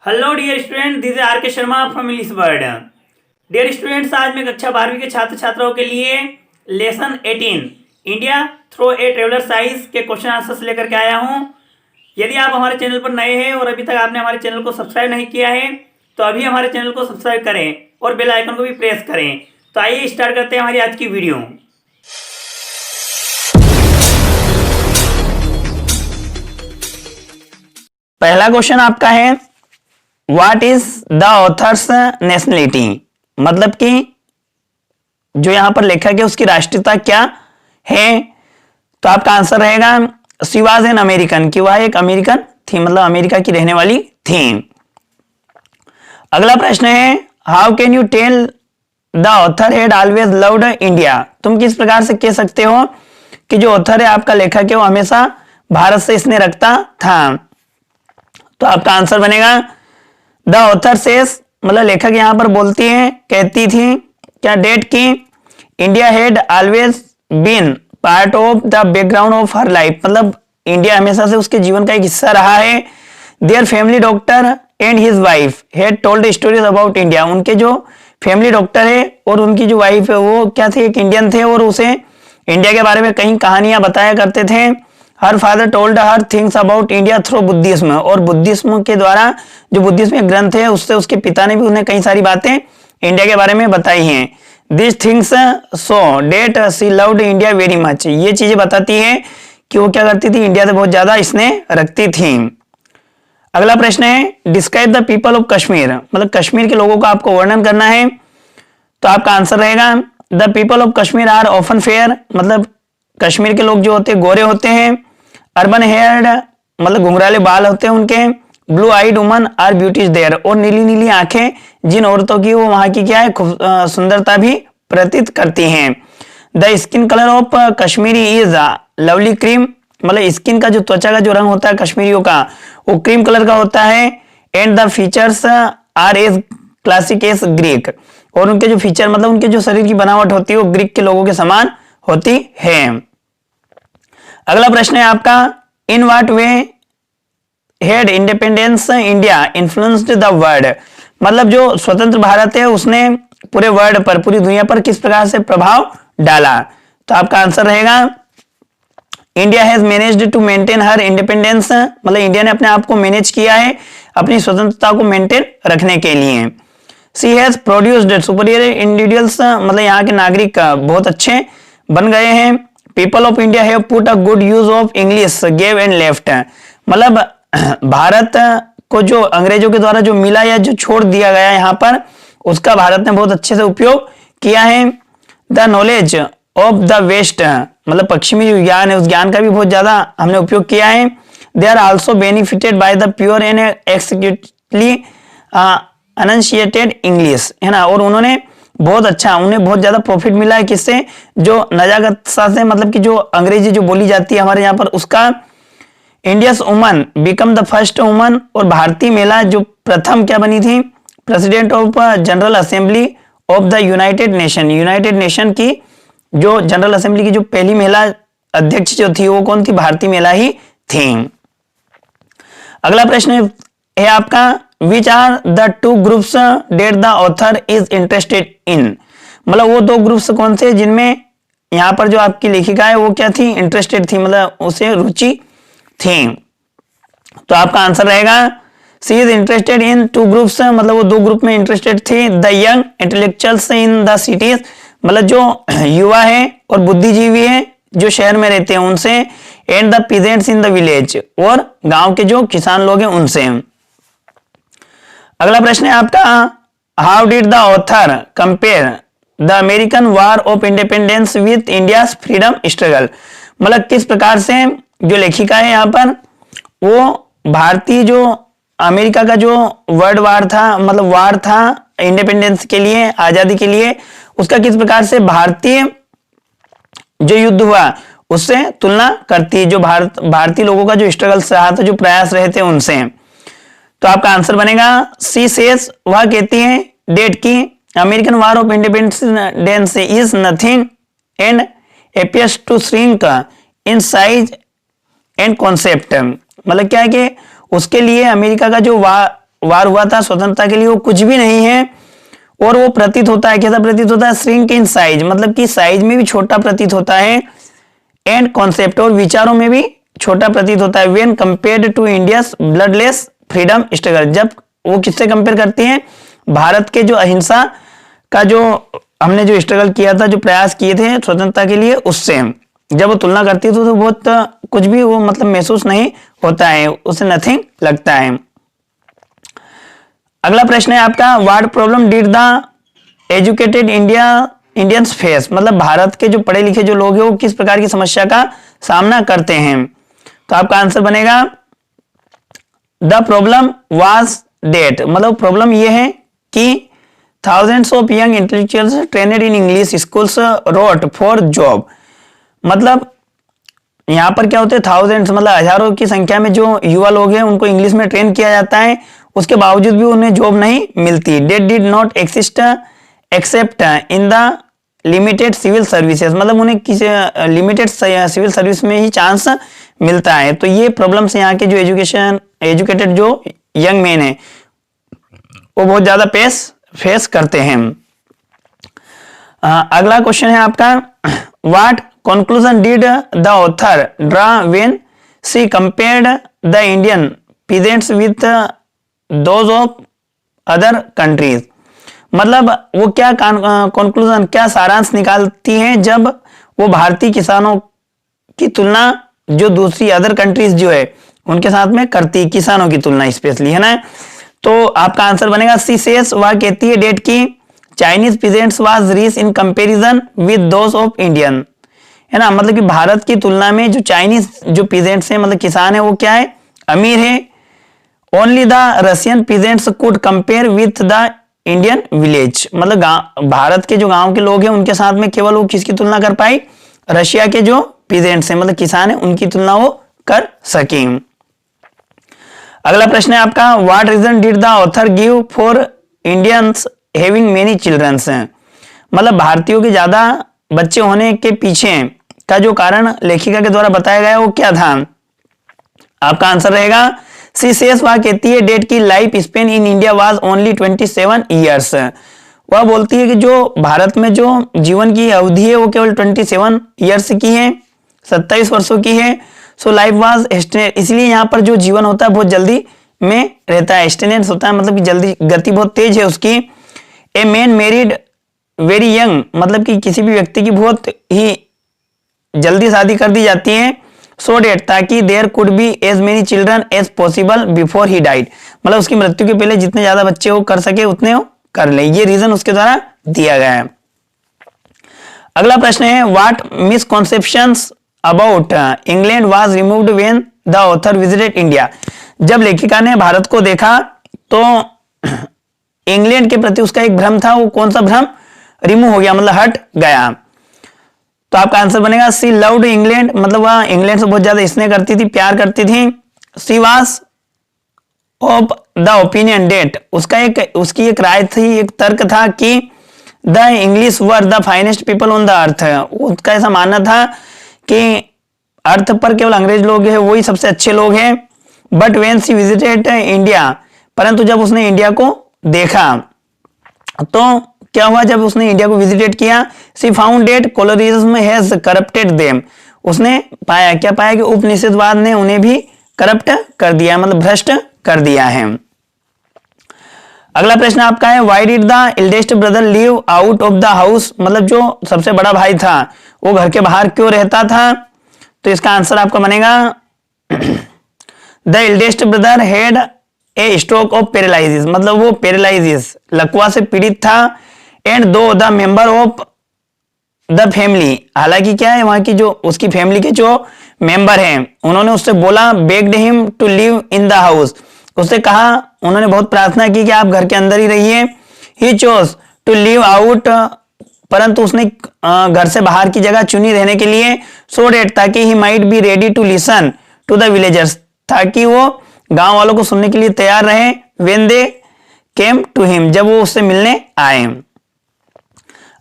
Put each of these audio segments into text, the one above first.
Hello dear student, this is R K Sharma from English word. Dear students, आज मैं कक्षा 12वीं के छात्र छात्राओं के लिए lesson 18 India through a traveller's eyes के क्वेश्चन आंसर्स लेकर के आया हूं। यदि आप हमारे चैनल पर नए हैं और अभी तक आपने हमारे चैनल को सब्सक्राइब नहीं किया है तो अभी हमारे चैनल को सब्सक्राइब करें और बेल आइकन को भी प्रेस करें। तो आइए स्टार्ट करते हैं हमारी आज की वीडियो। पहला क्वेश्चन आपका है, what is the author's nationality, मतलब कि जो यहां पर लेखक है उसकी राष्ट्रीयता क्या है। तो आपका आंसर रहेगा शी वाज एन अमेरिकन, कि वह एक अमेरिकन थी, मतलब अमेरिका की रहने वाली थी। अगला प्रश्न है, how can you tell the author had always loved India, तुम किस प्रकार से कह सकते हो कि जो ऑथर है आपका लेखक है वो हमेशा भारत से स्नेह रखता था। तो आपका आंसर बनेगा द ऑथर सेज, मतलब लेखक यहां पर बोलती है, कहती थी क्या, डेट की India had always been part of the background of her life, मतलब इंडिया हमेशा से उसके जीवन का एक हिस्सा रहा है। Their family doctor and his wife had told stories about India, उनके जो फैमिली डॉक्टर है और उनकी जो वाइफ है वो क्या थे, एक इंडियन थे और उसे इंडिया के बारे में कई कहानियां बताया करते थे। Her father told her things about India through Buddhism, और बुद्धिज्म के द्वारा जो बुद्धिज्म एक ग्रंथ है उससे उसके पिता ने भी उन्हें कई सारी बातें इंडिया के बारे में बताई हैं। This things so that she loved India very much, ये चीजें बताती है कि वो क्या करती थी, इंडिया से बहुत ज्यादा स्नेह रखती थी। अगला प्रश्न है, describe the people of Kashmir, मतलब कश्मीर के लोगों का आपको वर्णन करना है। तो आपका आंसर रहेगा the people of Kashmir are often fair, मतलब कश्मीर के लोग जो होते हैं गोरे होते हैं। अर्बन हेयर्ड, मतलब घुंघराले बाल होते हैं उनके। Blue eyed women are beauties there, और नीली नीली आंखें जिन औरतों की वो वहां की क्या है, सुंदरता भी प्रतीत करती हैं। The skin colour of Kashmiri is lovely cream, मतलब स्किन का जो त्वचा का जो रंग होता है कश्मीरियों का वो क्रीम कलर का होता है। And the features are as classic as Greek, और उनके जो फीचर मतलब उनके जो शरीर की बनावट होती है वो ग्रीक के लोगों के समान होती है। अगला प्रश्न है आपका, in what way had independence India influenced the world, मतलब जो स्वतंत्र भारत है उसने पूरे वर्ल्ड पर, पूरी दुनिया पर किस प्रकार से प्रभाव डाला। तो आपका आंसर रहेगा India has managed to maintain her independence, मतलब इंडिया ने अपने आप को मैनेज किया है अपनी स्वतंत्रता को मेंटेन रखने के लिए। सी हैज प्रोड्यूस्ड सुपीरियर इंडिविजुअल्स, मतलब यहाँ के नागरिक बहुत अच्छे बन गए हैं। People of India have put a good use of English gave and left, मतलब भारत को जो अंग्रेजों के द्वारा जो मिला या जो छोड़ दिया गया यहाँ पर उसका भारत ने बहुत अच्छे से उपयोग किया है। The knowledge of the west, मतलब पश्चिमी जो ज्ञान है उस ज्ञान का भी बहुत ज्यादा हमने उपयोग किया है। They are also benefited by the pure and exactly enunciated English, है ना, और उन्होंने बहुत अच्छा, उन्हें बहुत ज्यादा प्रॉफिट मिला है किससे, जो नजाकत से, मतलब कि जो अंग्रेजी जो बोली जाती है हमारे यहाँ पर उसका। Indians woman become the first woman, और भारतीय महिला जो प्रथम क्या बनी थी, president of general assembly of the United nation, United nation की जो जनरल असेंबली की जो पहली महिला अध्यक्ष जो थी वो कौन थी, भारतीय महिला ही थी। अगला प्रश्न है आपका, which are the two groups that the author is interested in, मतलब वो दो ग्रुप्स कौन से जिनमें यहाँ पर जो आपकी लेखिका है वो क्या थी, इंटरेस्टेड थी, मतलब उसे रुचि थी। तो आपका आंसर रहेगा she is interested in two groups, मतलब वो दो ग्रुप में इंटरेस्टेड थी। The young intellectuals in the cities, मतलब जो युवा है और बुद्धिजीवी है जो शहर में रहते हैं उनसे। And the peasants in the village, और गांव के जो किसान लोग हैं उनसे। अगला प्रश्न है आपका, how did the author compare the American war of independence with India's freedom struggle, मतलब किस प्रकार से जो लेखिका है यहाँ पर वो भारतीय जो अमेरिका का जो वर्ल्ड वार था, मतलब वार था इंडिपेंडेंस के लिए, आजादी के लिए, उसका किस प्रकार से भारतीय जो युद्ध हुआ उससे तुलना करती है, जो भारतीय लोगों का जो स्ट्रगल रहा था, जो प्रयास रहे थे उनसे। तो आपका आंसर बनेगा सी सेज, वह कहती है डेट की American war of independence is nothing and appears to shrink in size and concept, मतलब क्या है कि उसके लिए अमेरिका का जो वार हुआ था स्वतंत्रता के लिए, वो कुछ भी नहीं है, और वो प्रतीत होता है, कैसा प्रतीत होता है, श्रिंक इन साइज, मतलब कि साइज में भी छोटा प्रतीत होता है, एंड कॉन्सेप्ट, और विचारों में भी छोटा प्रतीत होता है, when compared to India's bloodless freedom struggle, जब वो किससे कंपेयर करती हैं, भारत के जो अहिंसा का जो हमने जो स्ट्रगल किया था, जो प्रयास किए थे स्वतंत्रता के लिए, उससे जब वो तुलना करती है तो बहुत कुछ भी वो मतलब महसूस नहीं होता है, उसे नथिंग लगता है। अगला प्रश्न है आपका, what problem did the educated Indians face, मतलब भारत के जो पढ़े लिखे जो लोग हैं वो किस प्रकार की समस्या का सामना करते हैं। तो आपका आंसर बनेगा द प्रॉब्लम वाज डेट, मतलब प्रॉब्लम ये है कि thousands of young intellectuals trained in English schools wrote for job, मतलब यहाँ पर क्या होते हैं, थाउजेंड्स मतलब हजारों की संख्या में जो युवा लोग हैं उनको इंग्लिश में ट्रेन किया जाता है, उसके बावजूद भी उन्हें जॉब नहीं मिलती। They did not exist except in the limited civil services, मतलब उन्हें किसी लिमिटेड सिविल सर्विस में ही चांस मिलता है। तो ये प्रॉब्लम्स यहाँ के जो एजुकेटेड जो यंग मैन है वो बहुत ज्यादा फेस करते हैं। अगला क्वेश्चन है आपका, what conclusion did the author draw when she compared the Indian peasants with those of other countries, मतलब वो क्या कंक्लूजन, क्या सारांश निकालती हैं जब वो भारतीय किसानों की तुलना जो दूसरी अदर कंट्रीज जो है उनके साथ में करती है, किसानों की तुलना स्पेशली, है ना। तो आपका आंसर बनेगा सी सेज, वह कहती है डेट की Chinese peasants was rich in comparison with those of Indian, है ना, मतलब कि भारत की तुलना में जो चाइनीज जो पीजेंट्स हैं मतलब किसान है वो क्या है, अमीर है। Only the Russian peasants could compare with the Indian village, मतलब भारत के जो गांव के लोग हैं उनके साथ में केवल वो किसकी तुलना कर पाई, रशिया के जो पीजेंट्स हैं मतलब किसान है उनकी तुलना वो कर सके। अगला प्रश्न है आपका, what reason did the author give for Indians having many childrens, मतलब भारतीयों के ज्यादा बच्चे होने के पीछे का जो कारण लेखिका के द्वारा बताया गया वो क्या था। आपका आंसर रहेगा सी सेज, वह कहती है डेट की life span in India was only 27 years, वह बोलती है कि जो भारत में जो जीवन की अवधि है वो केवल 27 ईयर्स की है, 27 वर्षों की है। सो लाइफ वाज, इसलिए यहाँ पर जो जीवन होता है बहुत जल्दी में रहता है, स्टेनेंस होता है, मतलब कि जल्दी गति बहुत तेज है उसकी। A man married very young, मतलब कि किसी भी व्यक्ति की बहुत ही जल्दी शादी कर दी जाती है, सो डेट, ताकि there could be as many children as possible before he died, मतलब उसकी मृत्यु के पहले जितने ज्यादा बच्चे वो कर सके उतने वो कर ले, ये रीजन उसके द्वारा दिया गया है। अगला प्रश्न है, what misconceptions about England was removed when the author visited India, जब लेखिका ने भारत को देखा तो इंग्लैंड के प्रति उसका एक भ्रम था, वो कौन सा भ्रम रिमूव हो गया, मतलब हट गया। तो आपका आंसर बनेगा सी लव्ड इंग्लैंड, मतलब वह इंग्लैंड से बहुत ज्यादा स्नेह करती थी, प्यार करती थी। She was of the opinion that, उसकी एक राय थी, एक तर्क था कि the English were the finest people on the earth, उसका ऐसा मानना था कि अर्थ पर केवल अंग्रेज लोग हैं वही सबसे अच्छे लोग हैं। But when she visited India, परंतु जब उसने इंडिया को देखा तो क्या हुआ, जब उसने इंडिया को विजिटेट किया, she found that colonialism has corrupted them, उसने पाया, क्या पाया कि उपनिषेधवाद ने उन्हें भी करप्ट कर दिया, मतलब भ्रष्ट कर दिया है। अगला प्रश्न आपका है, why did the eldest brother live out of the house, मतलब जो सबसे बड़ा भाई था वो घर के बाहर क्यों रहता था। तो इसका आंसर आपका बनेगा the eldest brother had a stroke of paralysis, मतलब वो पैरालिसिस लकवा से पीड़ित था। एंड दो the member of the family, हालांकि क्या है वहां की जो उसकी फैमिली के जो मेंबर हैं उन्होंने उससे बोला, begged him to live in the house, उससे कहा, उन्होंने बहुत प्रार्थना की कि आप घर के अंदर ही रहिए। He chose to live out, परंतु उसने घर से बाहर की जगह चुनी रहने के लिए, सो डेट, ताकि he might be ready to listen to the villagers, ताकि वो गांव वालों को सुनने के लिए तैयार रहे। When they came to him, जब वो उससे मिलने आए।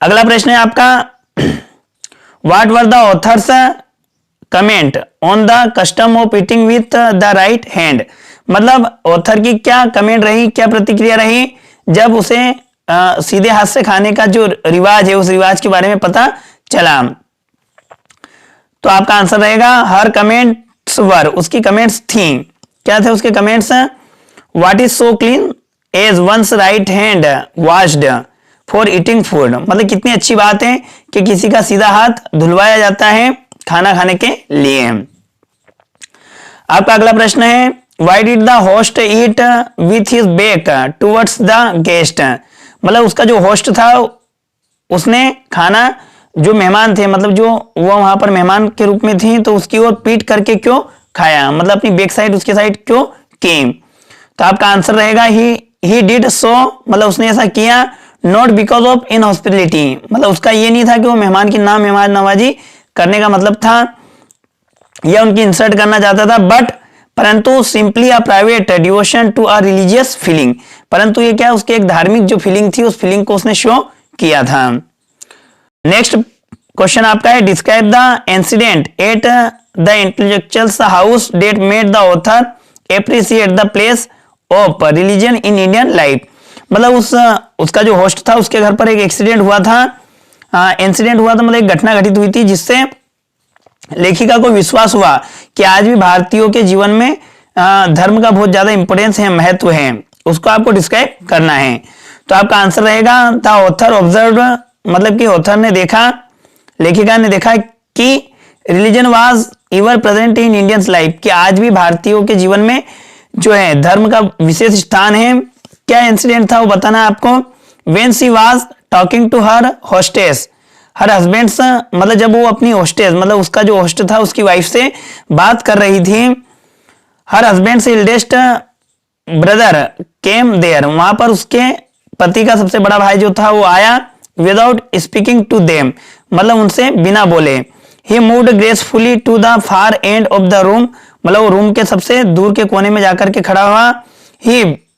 अगला प्रश्न है आपका, what were the author's comment on the custom of eating with the right hand, मतलब ऑथर की क्या कमेंट रही, क्या प्रतिक्रिया रही जब उसे सीधे हाथ से खाने का जो रिवाज है उस रिवाज के बारे में पता चला। तो आपका आंसर रहेगा हर कमेंट्स वर, उसकी कमेंट्स थी। क्या थे उसके comments? What is so clean as once right hand washed for eating food, मतलब कितनी अच्छी बात है कि किसी का सीधा हाथ धुलवाया जाता है खाना खाने के लिए। आपका अगला प्रश्न है why did the host eat with his back towards the guest, मतलब उसका जो होस्ट था उसने खाना, जो मेहमान थे मतलब जो वो वहां पर मेहमान के रूप में थी तो उसकी ओर पीट करके क्यों खाया, मतलब अपनी बैक साइड उसके साइड क्यों की। तो आपका आंसर रहेगा ही डिड सो, मतलब उसने ऐसा किया नॉट बिकॉज ऑफ इनहॉस्पिटलिटी, मतलब उसका ये नहीं था कि वो मेहमान की मेहमान नवाजी करने का मतलब था या उनकी इंसल्ट करना चाहता था, बट परंतु simply a private devotion to a religious feeling, परंतु ये क्या उसकी एक धार्मिक जो फीलिंग थी उस फीलिंग को उसने शो किया था। नेक्स्ट क्वेश्चन आपका है describe the incident at the intellectual's house that made the author appreciate the place of religion in Indian life, मतलब उसका जो होस्ट था उसके घर पर एक एक्सीडेंट हुआ था, इंसिडेंट हुआ था मतलब एक घटना घटित हुई थी जिससे लेखिका को विश्वास हुआ कि आज भी भारतीयों के जीवन में धर्म का बहुत ज्यादा इंपोर्टेंस है, महत्व है, उसको आपको डिस्क्राइब करना है। तो आपका आंसर रहेगा द ऑथर ऑब्जर्व, मतलब कि ऑथर ने देखा, लेखिका ने देखा कि religion was ever present in Indians life, कि आज भी भारतीयों के जीवन में जो है धर्म का विशेष स्थान है। क्या इंसिडेंट था वो बताना आपको। When she was talking to her hostess, her husbands, मतलब जब वो अपनी होस्टेस मतलब उसका जो होस्ट था उसकी वाइफ से बात कर रही थी, हर हस्बैंड से इल्डेस्ट ब्रदर केम देयर, वहां पर उसके पति का सबसे बड़ा भाई जो था वो आया, विदाउट स्पीकिंग टू देम, मतलब उनसे बिना बोले। ही moved gracefully to the far end of the room, मतलब वो रूम के सबसे दूर के कोने में जाकर के खड़ा हुआ।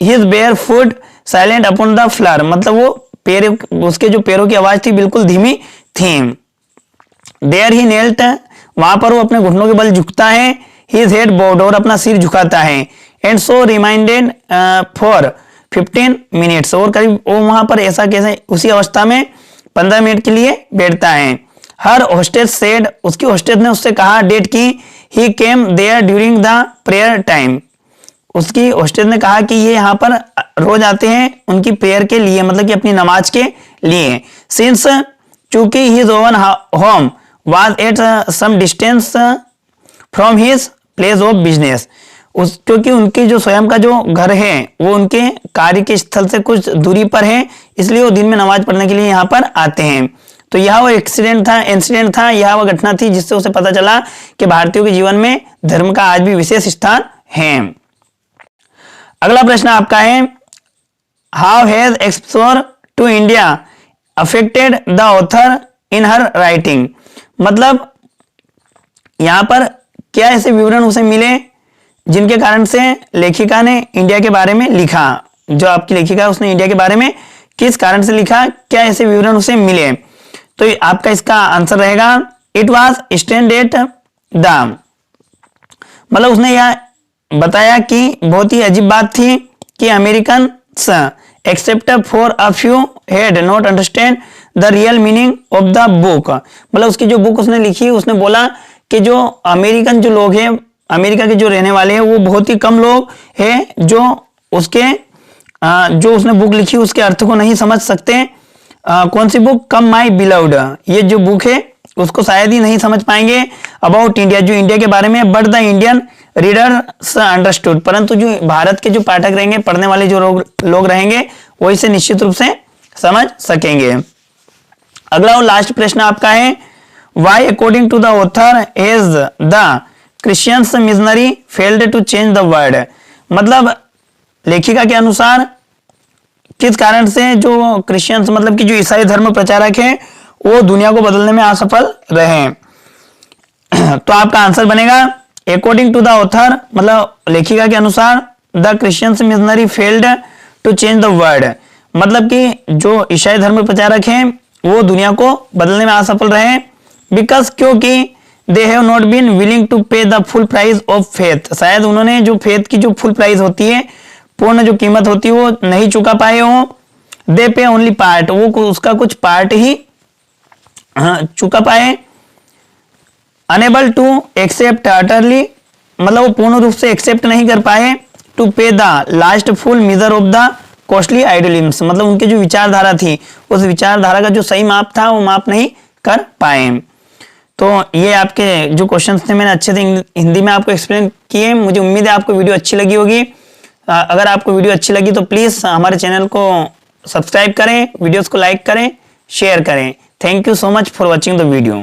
His bare foot silent upon the floor, मतलब वो पैर, उसके जो पैरों की आवाज थी बिल्कुल धीमी थी। देयर ही नेल्ट, वहां पर वो अपने घुटनों के बल झुकता है। हिज हेड बोड, और अपना सिर झुकाता है। And so reminded for 15 minutes, और करीब वो वहां पर ऐसा कैसे उसी अवस्था में 15 मिनट के लिए बैठता है। हर होस्टेस सेड, उसकी होस्टेस ने उससे कहा डेट की he came there during the prayer time, उसकी होस्टेस ने कहा कि ये यहाँ पर रोज आते हैं उनकी प्रेयर के लिए, मतलब कि अपनी नमाज के लिए। सिंस चूंकि his own home was at some distance from his place of business, क्योंकि उनकी जो स्वयं का जो घर है वो उनके कार्य के स्थल से कुछ दूरी पर है, इसलिए वो दिन में नमाज पढ़ने के लिए यहाँ पर आते हैं। तो यह वो इंसिडेंट था, यह वो घटना थी जिससे उसे पता चला कि भारतीयों के जीवन में धर्म का आज भी विशेष स्थान है। अगला प्रश्न आपका है how has explore to India affected the author in her writing, मतलब यहां पर क्या ऐसे विवरण उसे मिले जिनके कारण से लेखिका ने इंडिया के बारे में लिखा। जो आपकी लेखिका है उसने इंडिया के बारे में किस कारण से लिखा, क्या ऐसे विवरण उसे मिले। तो आपका इसका आंसर रहेगा इट वॉज स्टैंडर्ड द, मतलब उसने यह बताया कि बहुत ही अजीब बात थी कि American except for a few had not understand the real meaning of the book, मतलब उसकी जो बुक उसने लिखी उसने बोला कि जो अमेरिकन जो लोग हैं, अमेरिका के जो रहने वाले हैं वो बहुत ही कम लोग हैं जो उसके जो उसने बुक लिखी उसके अर्थ को नहीं समझ सकते। कौन सी बुक? कम माई बिलव्ड, ये जो बुक है उसको शायद ही नहीं समझ पाएंगे अबाउट इंडिया, जो इंडिया के बारे में। But the Indian reader understood, परंतु जो भारत के जो पाठक रहेंगे, पढ़ने वाले जो लोग रहेंगे वो इसे निश्चित रूप से समझ सकेंगे। अगला और लास्ट प्रश्न आपका है why according to the author is the Christians missionary failed to change the world, मतलब लेखिका के अनुसार किस कारण से जो क्रिश्चियंस मतलब कि जो ईसाई धर्म प्रचारक हैं वो दुनिया को बदलने में असफल रहे। तो आपका आंसर बनेगा अकॉर्डिंग टू द ऑथर, मतलब लेखिका के अनुसार the Christians missionary failed to change the world, मतलब कि जो ईसाई धर्म प्रचारक हैं वो दुनिया को बदलने में असफल रहे। बिकॉज क्योंकि they have not been willing to pay the full price of faith, शायद उन्होंने जो फेथ की जो फुल प्राइस होती है, पूर्ण जो कीमत होती है, वो नहीं चुका पाए हो। दे पे ओनली पार्ट, वो उसका कुछ पार्ट ही चुका पाए। अनेबल टू एक्सेप्ट अटरली, मतलब वो पूर्ण रूप से एक्सेप्ट नहीं कर पाए। To pay the last full measure of the costly idealism, मतलब उनकी जो विचारधारा थी, उस विचारधारा का जो सही माप था वो माप नहीं कर पाए। तो ये आपके जो क्वेश्चंस थे मैंने अच्छे से हिंदी में आपको एक्सप्लेन किए। मुझे उम्मीद है आपको वीडियो अच्छी लगी होगी। अगर आपको वीडियो अच्छी लगी तो प्लीज हमारे चैनल को सब्सक्राइब करें, वीडियोस को लाइक करें, शेयर करें। Thank you so much for watching the video.